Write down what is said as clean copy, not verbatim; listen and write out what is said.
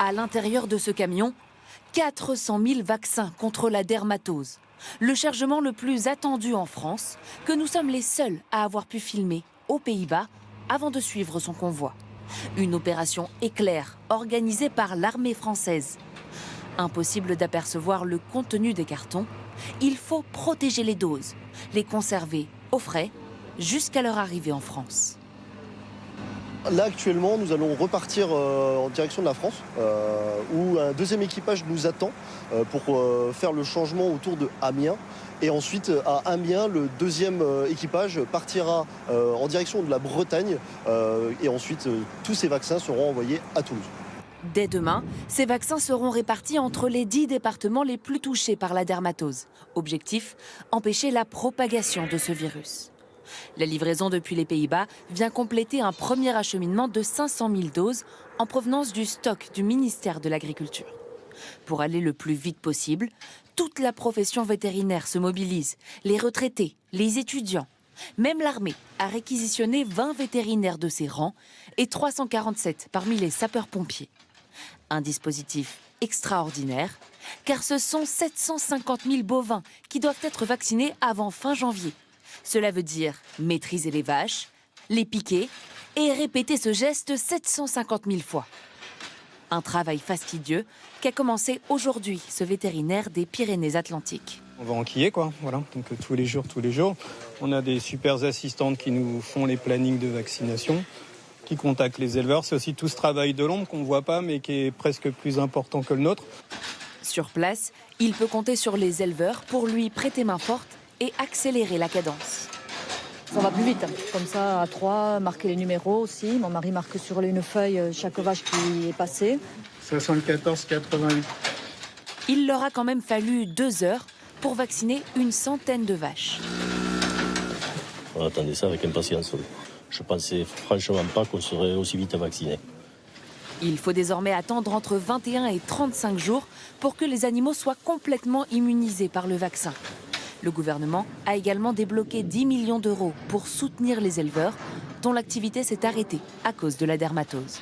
À l'intérieur de ce camion, 400 000 vaccins contre la dermatose. Le chargement le plus attendu en France, que nous sommes les seuls à avoir pu filmer aux Pays-Bas avant de suivre son convoi. Une opération éclair organisée par l'armée française. Impossible d'apercevoir le contenu des cartons. Il faut protéger les doses, les conserver au frais jusqu'à leur arrivée en France. Là, actuellement, nous allons repartir en direction de la France, où un deuxième équipage nous attend pour faire le changement autour de Amiens. Et ensuite, à Amiens, le deuxième équipage partira en direction de la Bretagne. Et ensuite, tous ces vaccins seront envoyés à Toulouse. Dès demain, ces vaccins seront répartis entre les 10 départements les plus touchés par la dermatose. Objectif, empêcher la propagation de ce virus. La livraison depuis les Pays-Bas vient compléter un premier acheminement de 500 000 doses en provenance du stock du ministère de l'Agriculture. Pour aller le plus vite possible, toute la profession vétérinaire se mobilise, les retraités, les étudiants. Même l'armée a réquisitionné 20 vétérinaires de ses rangs et 347 parmi les sapeurs-pompiers. Un dispositif extraordinaire, car ce sont 750 000 bovins qui doivent être vaccinés avant fin janvier. Cela veut dire maîtriser les vaches, les piquer et répéter ce geste 750 000 fois. Un travail fastidieux qu'a commencé aujourd'hui ce vétérinaire des Pyrénées-Atlantiques. On va enquiller quoi, voilà. Donc tous les jours. On a des super assistantes qui nous font les plannings de vaccination, qui contactent les éleveurs. C'est aussi tout ce travail de l'ombre qu'on ne voit pas mais qui est presque plus important que le nôtre. Sur place, il peut compter sur les éleveurs pour lui prêter main forte et accélérer la cadence. Ça va plus vite, comme ça à 3, marquer les numéros aussi. Mon mari marque sur une feuille chaque vache qui est passée. 74,88. Il leur a quand même fallu 2 heures pour vacciner une centaine de vaches. On attendait ça avec impatience. Je pensais franchement pas qu'on serait aussi vite vacciné. Il faut désormais attendre entre 21 et 35 jours pour que les animaux soient complètement immunisés par le vaccin. Le gouvernement a également débloqué 10 millions d'euros pour soutenir les éleveurs dont l'activité s'est arrêtée à cause de la dermatose.